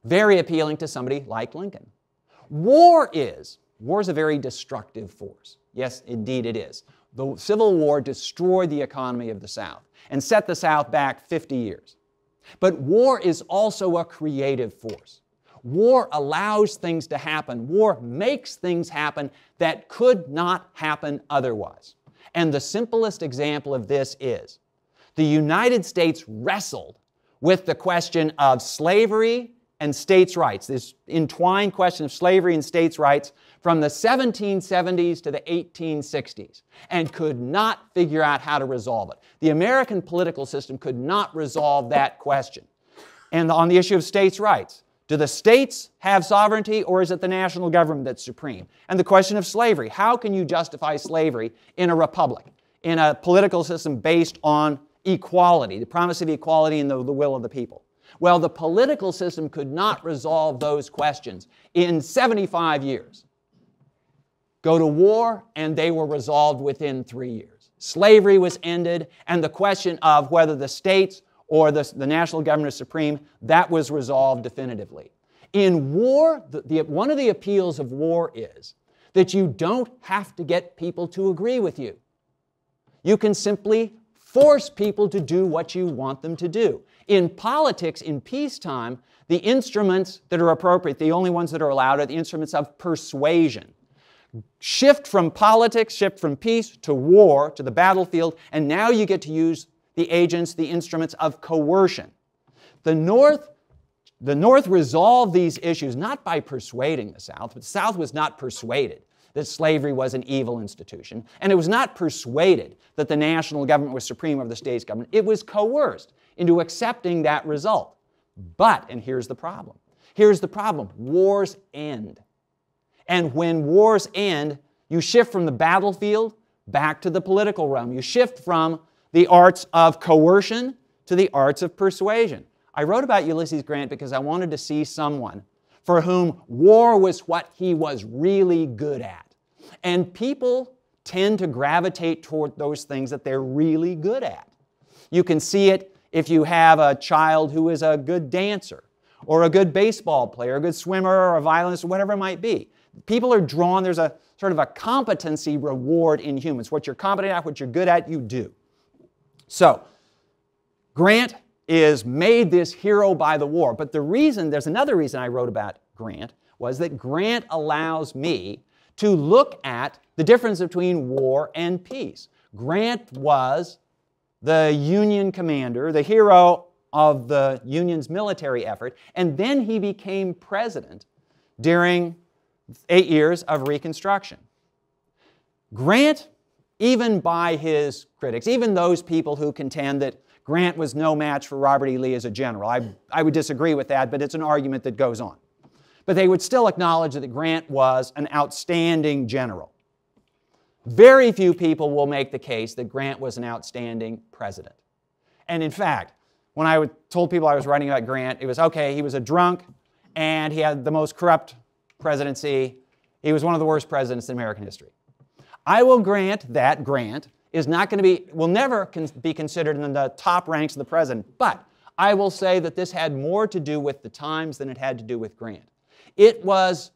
very appealing to somebody like Lincoln. War is a very destructive force. Yes, indeed it is. The Civil War destroyed the economy of the South and set the South back 50 years. But war is also a creative force. War allows things to happen. War makes things happen that could not happen otherwise. And the simplest example of this is the United States wrestled with the question of slavery and states' rights, this entwined question of slavery and states' rights from the 1770s to the 1860s, and could not figure out how to resolve it. The American political system could not resolve that question. And on the issue of states' rights, do the states have sovereignty or is it the national government that's supreme? And the question of slavery, how can you justify slavery in a republic, in a political system based on equality, the promise of equality and the will of the people? Well, the political system could not resolve those questions in 75 years. Go to war, and they were resolved within 3 years. Slavery was ended, and the question of whether the states or the national government is supreme, that was resolved definitively. In war, one of the appeals of war is that you don't have to get people to agree with you. You can simply force people to do what you want them to do. In politics, in peacetime, the instruments that are appropriate, the only ones that are allowed, are the instruments of persuasion. Shift from politics, shift from peace to war, to the battlefield, and now you get to use the agents, the instruments of coercion. The North resolved these issues not by persuading the South, but the South was not persuaded that slavery was an evil institution, and it was not persuaded that the national government was supreme over the state's government. It was coerced into accepting that result. But, and here's the problem, wars end. And when wars end, you shift from the battlefield back to the political realm. You shift from the arts of coercion to the arts of persuasion. I wrote about Ulysses Grant because I wanted to see someone for whom war was what he was really good at. And people tend to gravitate toward those things that they're really good at. You can see it if you have a child who is a good dancer, or a good baseball player, a good swimmer, or a violinist, or whatever it might be. People are drawn, there's a sort of a competency reward in humans. What you're competent at, what you're good at, you do. So, Grant is made this hero by the war. But there's another reason I wrote about Grant, was that Grant allows me to look at the difference between war and peace. Grant was the Union commander, the hero of the Union's military effort, and then he became president during 8 years of Reconstruction. Grant, even by his critics, even those people who contend that Grant was no match for Robert E. Lee as a general, I would disagree with that, but it's an argument that goes on. But they would still acknowledge that Grant was an outstanding general. Very few people will make the case that Grant was an outstanding president. And in fact, when I told people I was writing about Grant, it was, okay, he was a drunk, and he had the most corrupt presidency. He was one of the worst presidents in American history. I will grant that Grant is not going to be, will never be considered in the top ranks of the president, but I will say that this had more to do with the times than it had to do with Grant. It was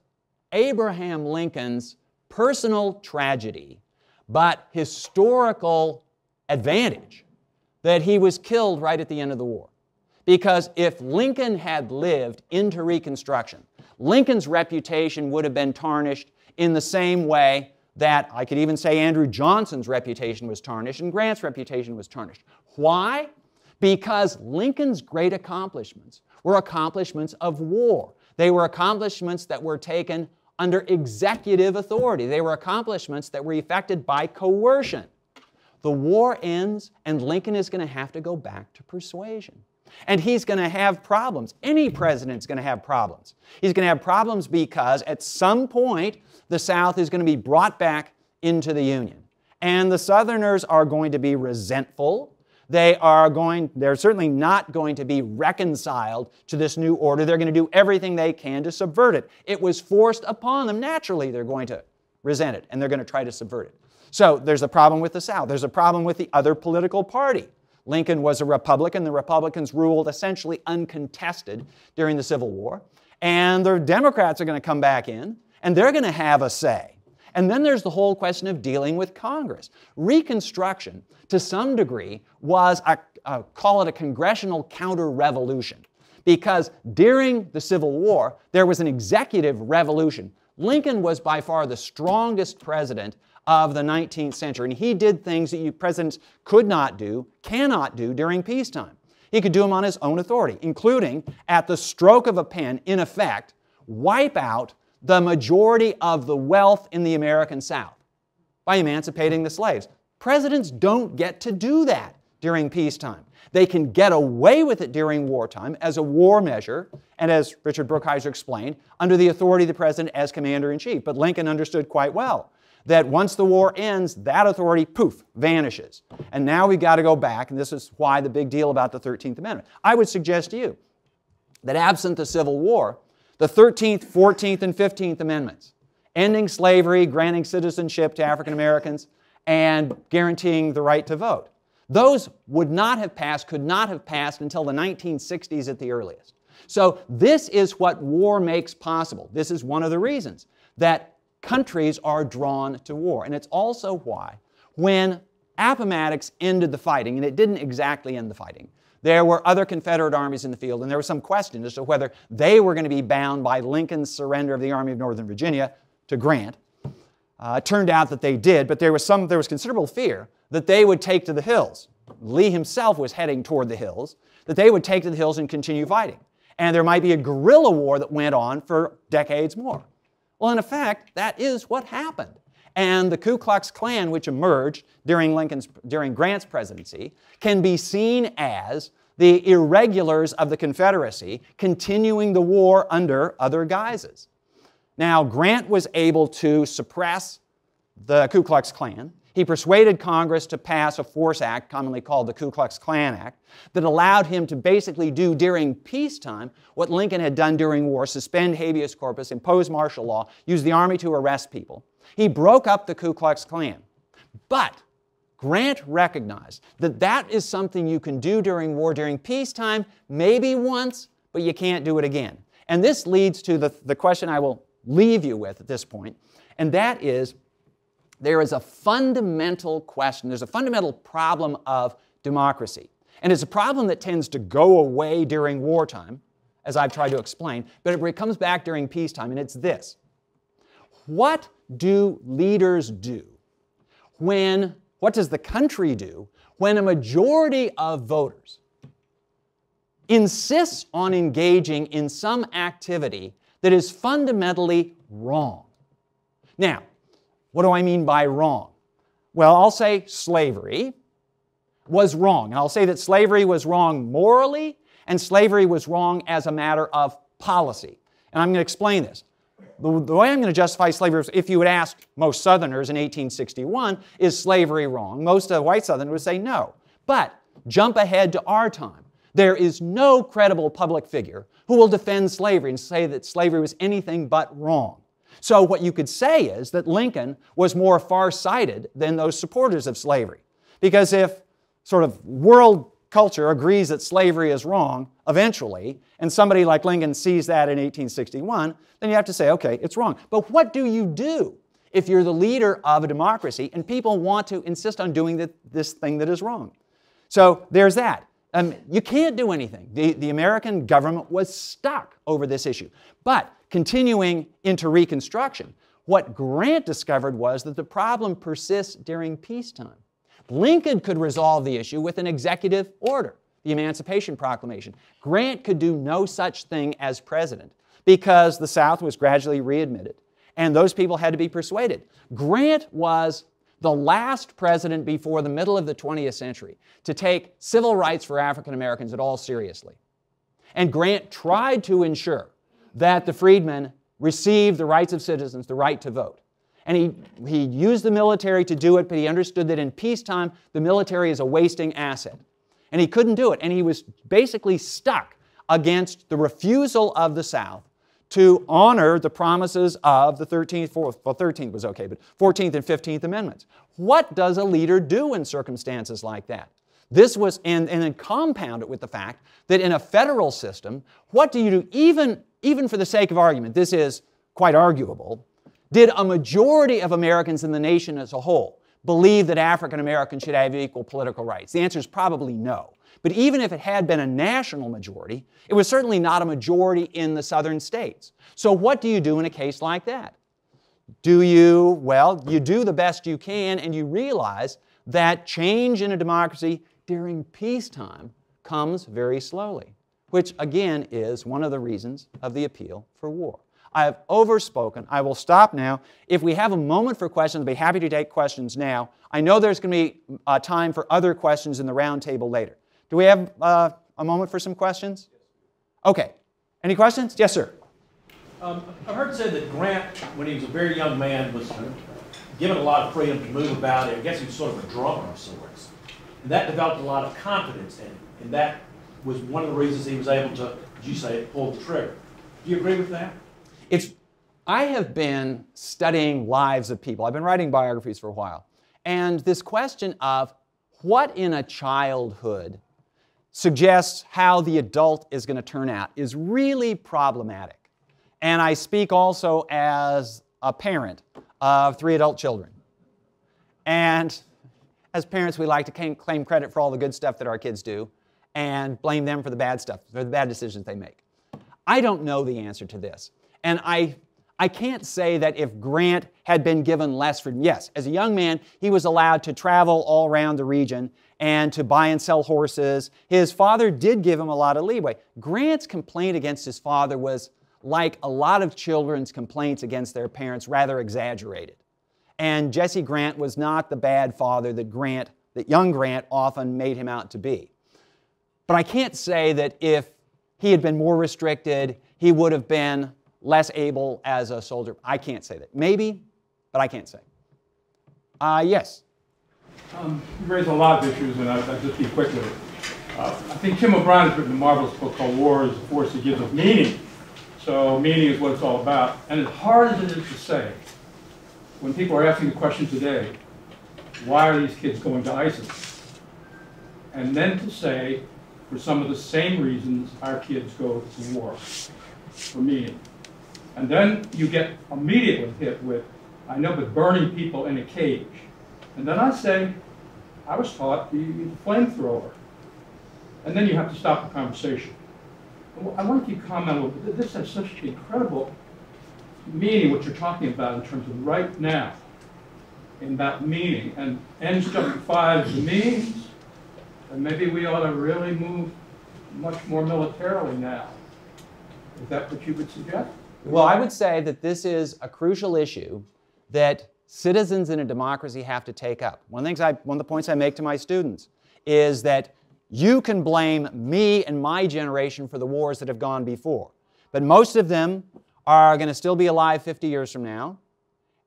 Abraham Lincoln's personal tragedy, but historical advantage that he was killed right at the end of the war. Because if Lincoln had lived into Reconstruction, Lincoln's reputation would have been tarnished in the same way that I could even say Andrew Johnson's reputation was tarnished and Grant's reputation was tarnished. Why? Because Lincoln's great accomplishments were accomplishments of war. They were accomplishments that were taken under executive authority. They were accomplishments that were effected by coercion. The war ends, and Lincoln is going to have to go back to persuasion. And he's going to have problems. Any president's going to have problems. He's going to have problems because at some point the South is going to be brought back into the Union. And the Southerners are going to be resentful. They're certainly not going to be reconciled to this new order. They're going to do everything they can to subvert it. It was forced upon them. Naturally, they're going to resent it, and they're going to try to subvert it. So there's a problem with the South. There's a problem with the other political party. Lincoln was a Republican. The Republicans ruled essentially uncontested during the Civil War. And the Democrats are going to come back in, and they're going to have a say. And then there's the whole question of dealing with Congress. Reconstruction, to some degree, was call it a congressional counter-revolution. Because during the Civil War, there was an executive revolution. Lincoln was by far the strongest president of the 19th century, and he did things that presidents could not do, cannot do during peacetime. He could do them on his own authority, including, at the stroke of a pen, in effect, wipe out the majority of the wealth in the American South by emancipating the slaves. Presidents don't get to do that during peacetime. They can get away with it during wartime as a war measure, and as Richard Brookhiser explained, under the authority of the President as Commander-in-Chief. But Lincoln understood quite well that once the war ends, that authority, poof, vanishes. And now we've got to go back, and this is why the big deal about the 13th Amendment. I would suggest to you that absent the Civil War, the 13th, 14th, and 15th Amendments, ending slavery, granting citizenship to African Americans, and guaranteeing the right to vote, those would not have passed, could not have passed until the 1960s at the earliest. So this is what war makes possible. This is one of the reasons that countries are drawn to war. And it's also why, when Appomattox ended the fighting, and it didn't exactly end the fighting, there were other Confederate armies in the field, and there was some question as to whether they were going to be bound by Lincoln's surrender of the Army of Northern Virginia to Grant. It turned out that they did, but there was considerable fear that they would take to the hills. Lee himself was heading toward the hills, that they would take to the hills and continue fighting. And there might be a guerrilla war that went on for decades more. Well, in effect, that is what happened. And the Ku Klux Klan, which emerged during Grant's presidency, can be seen as the irregulars of the Confederacy continuing the war under other guises. Now, Grant was able to suppress the Ku Klux Klan. He persuaded Congress to pass a force act, commonly called the Ku Klux Klan Act, that allowed him to basically do during peacetime what Lincoln had done during war: suspend habeas corpus, impose martial law, use the army to arrest people. He broke up the Ku Klux Klan. But Grant recognized that that is something you can do during war. During peacetime, maybe once, but you can't do it again. And this leads to the question I will leave you with at this point, and that is, there is a fundamental question, there's a fundamental problem of democracy. And it's a problem that tends to go away during wartime, as I've tried to explain, but it comes back during peacetime, and it's this. What do leaders do when what does the country do when a majority of voters insists on engaging in some activity that is fundamentally wrong? Now, what do I mean by wrong? Well, I'll say slavery was wrong. And I'll say that slavery was wrong morally, and slavery was wrong as a matter of policy. And I'm going to explain this. The way I'm going to justify slavery is, if you would ask most Southerners in 1861, is slavery wrong? Most white Southerners would say no. But jump ahead to our time. There is no credible public figure who will defend slavery and say that slavery was anything but wrong. So what you could say is that Lincoln was more far-sighted than those supporters of slavery. Because if sort of world culture agrees that slavery is wrong eventually, and somebody like Lincoln sees that in 1861, then you have to say, okay, it's wrong. But what do you do if you're the leader of a democracy and people want to insist on doing this thing that is wrong? So there's that. You can't do anything. The American government was stuck over this issue. But continuing into Reconstruction, what Grant discovered was that the problem persists during peacetime. Lincoln could resolve the issue with an executive order, the Emancipation Proclamation. Grant could do no such thing as president because the South was gradually readmitted, and those people had to be persuaded. Grant was the last president before the middle of the 20th century to take civil rights for African Americans at all seriously. And Grant tried to ensure that the freedmen received the rights of citizens, the right to vote. And he used the military to do it, but he understood that in peacetime, the military is a wasting asset. And he couldn't do it. And he was basically stuck against the refusal of the South to honor the promises of the 13th, well, 13th was okay, but 14th and 15th Amendments. What does a leader do in circumstances like that? This was, and then compound it with the fact that in a federal system, what do you do, even for the sake of argument, this is quite arguable, did a majority of Americans in the nation as a whole believe that African Americans should have equal political rights? The answer is probably no. But even if it had been a national majority, it was certainly not a majority in the southern states. So what do you do in a case like that? Well, you do the best you can, and you realize that change in a democracy during peacetime comes very slowly, which again is one of the reasons of the appeal for war. I have overspoken. I will stop now. If we have a moment for questions, I'll be happy to take questions now. I know there's going to be time for other questions in the round table later. Do we have a moment for some questions? Okay. Any questions? Yes, sir. I've heard said that Grant, when he was a very young man, was given a lot of freedom to move about. I guess he was sort of a drummer of sorts. And that developed a lot of confidence in him. And that was one of the reasons he was able to, as you say, pull the trigger. Do you agree with that? I have been studying lives of people. I've been writing biographies for a while. And this question of what in a childhood suggests how the adult is going to turn out is really problematic. And I speak also as a parent of 3 adult children. And as parents, we like to claim credit for all the good stuff that our kids do and blame them for the bad stuff, for the bad decisions they make. I don't know the answer to this. And I can't say that if Grant had been given less freedom. Yes, as a young man, he was allowed to travel all around the region and to buy and sell horses. His father did give him a lot of leeway. Grant's complaint against his father was like a lot of children's complaints against their parents, rather exaggerated. And Jesse Grant was not the bad father that young Grant often made him out to be. But I can't say that if he had been more restricted, he would have been less able as a soldier. I can't say that. Maybe, but I can't say. Yes? You raised a lot of issues, and I'll just be quick with it. I think Tim O'Brien has written a marvelous book called War is the Force That Gives Us Meaning. So meaning is what it's all about. And as hard as it is to say, when people are asking the question today, why are these kids going to ISIS? And then to say, for some of the same reasons our kids go to war, for meaning. And then you get immediately hit with, I know, but burning people in a cage. And then I say, I was taught the flamethrower. And then you have to stop the conversation. I want to keep commenting, this has such incredible meaning, what you're talking about in terms of right now. about meaning, and ends justifies the means, and maybe we ought to really move much more militarily now. Is that what you would suggest? Well, I would say that this is a crucial issue that citizens in a democracy have to take up. One of the points I make to my students is that you can blame me and my generation for the wars that have gone before, but most of them are going to still be alive 50 years from now,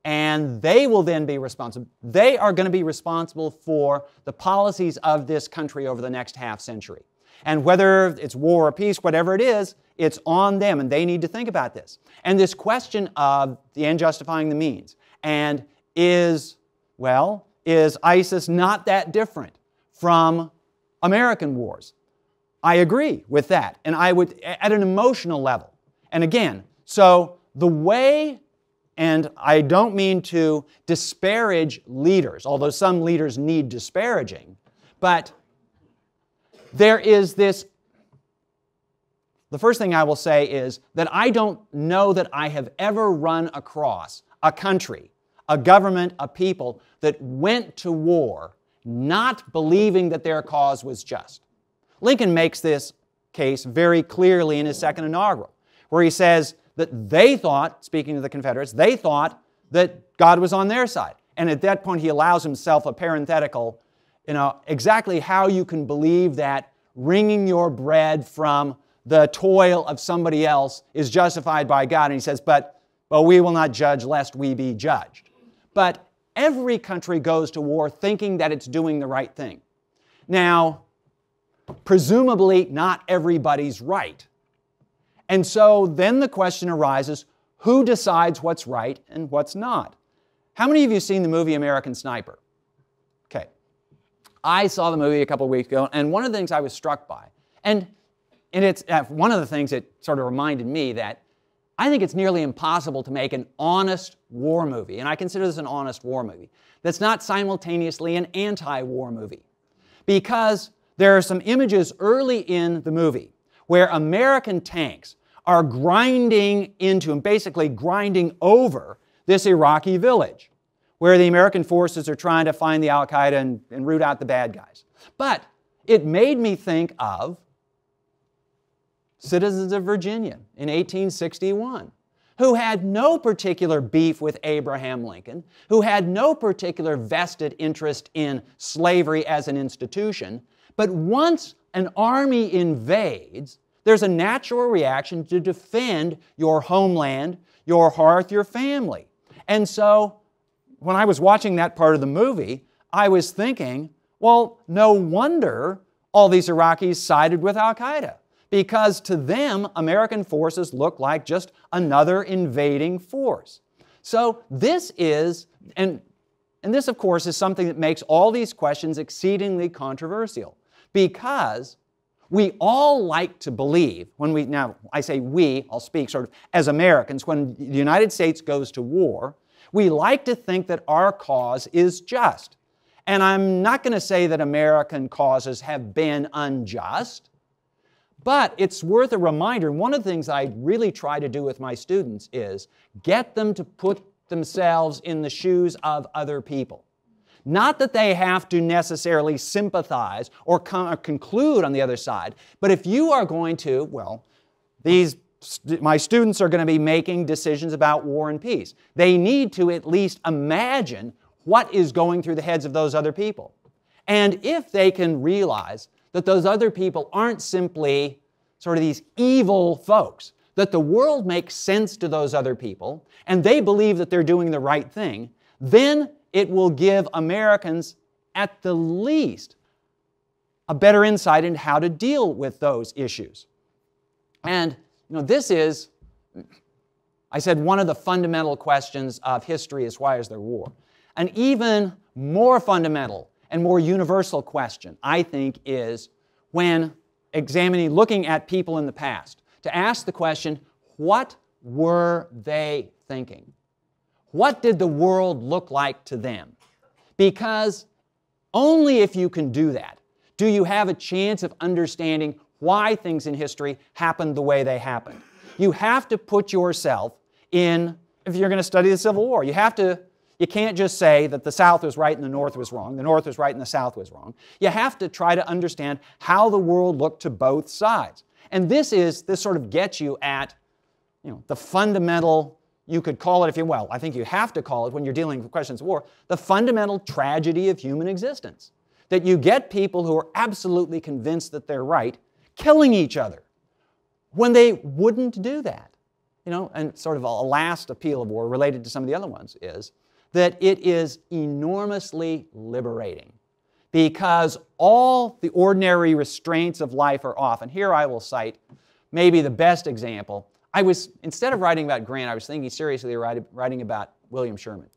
and they will then be responsible. They are going to be responsible for the policies of this country over the next half century. And whether it's war or peace, whatever it is, it's on them, and they need to think about this. And this question of the end justifying the means, and is ISIS not that different from American wars? I agree with that, and I would, at an emotional level. And again, so the way, and I don't mean to disparage leaders, although some leaders need disparaging, but there is this. The first thing I will say is that I don't know that I have ever run across a country, a government, a people that went to war not believing that their cause was just. Lincoln makes this case very clearly in his second inaugural, where he says that they thought, speaking to the Confederates, they thought that God was on their side. And at that point he allows himself a parenthetical, exactly how you can believe that wringing your bread from the toil of somebody else is justified by God. And he says, but we will not judge lest we be judged. But every country goes to war thinking that it's doing the right thing. Now, presumably not everybody's right. And so then the question arises, who decides what's right and what's not? How many of you have seen the movie American Sniper? Okay. I saw the movie a couple of weeks ago, and one of the things I was struck by, and it's one of the things that sort of reminded me that I think it's nearly impossible to make an honest war movie, and I consider this an honest war movie, that's not simultaneously an anti-war movie. Because there are some images early in the movie where American tanks are grinding into and basically grinding over this Iraqi village, where the American forces are trying to find the Al-Qaeda and root out the bad guys. But it made me think of citizens of Virginia in 1861, who had no particular beef with Abraham Lincoln, who had no particular vested interest in slavery as an institution, but once an army invades, there's a natural reaction to defend your homeland, your hearth, your family. And so when I was watching that part of the movie, I was thinking, well, no wonder all these Iraqis sided with Al-Qaeda, because to them, American forces look like just another invading force. So this is, and this of course is something that makes all these questions exceedingly controversial, because we all like to believe, now I say we, I'll speak sort of as Americans, when the United States goes to war, we like to think that our cause is just. And I'm not going to say that American causes have been unjust, but it's worth a reminder. One of the things I really try to do with my students is get them to put themselves in the shoes of other people. Not that they have to necessarily sympathize or conclude on the other side, but if you are going to, my students are going to be making decisions about war and peace. They need to at least imagine what is going through the heads of those other people. And if they can realize that those other people aren't simply sort of these evil folks, that the world makes sense to those other people, and they believe that they're doing the right thing, then it will give Americans, at the least, a better insight into how to deal with those issues. And this is, I said, one of the fundamental questions of history is why is there war? An even more fundamental and more universal question, I think, is when looking at people in the past, to ask the question, what were they thinking? What did the world look like to them? Because only if you can do that do you have a chance of understanding why things in history happened the way they happened. You have to put yourself in, if you're going to study the Civil War, you have to You can't just say that the South was right and the North was wrong, the North was right and the South was wrong. You have to try to understand how the world looked to both sides. And this sort of gets you at, the fundamental, you could call it I think you have to call it when you're dealing with questions of war, the fundamental tragedy of human existence. That you get people who are absolutely convinced that they're right, killing each other, when they wouldn't do that. And sort of a last appeal of war related to some of the other ones is that it is enormously liberating because all the ordinary restraints of life are off. And here I will cite maybe the best example. Instead of writing about Grant, I was thinking seriously of writing about William Sherman.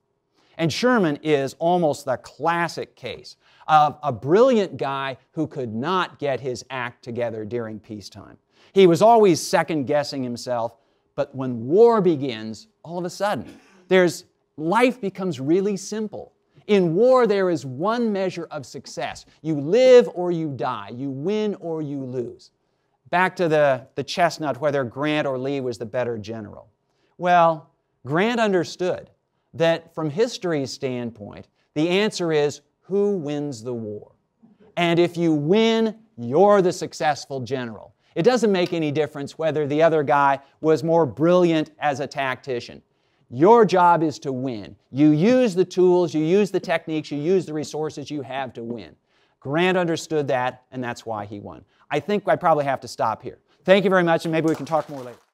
And Sherman is almost the classic case of a brilliant guy who could not get his act together during peacetime. He was always second-guessing himself, but when war begins, all of a sudden, life becomes really simple. In war, there is one measure of success. You live or you die. You win or you lose. Back to the chestnut, whether Grant or Lee was the better general. Well, Grant understood that from history's standpoint, the answer is who wins the war. And if you win, you're the successful general. It doesn't make any difference whether the other guy was more brilliant as a tactician. Your job is to win. You use the tools, you use the techniques, you use the resources you have to win. Grant understood that, and that's why he won. I think I probably have to stop here. Thank you very much, and maybe we can talk more later.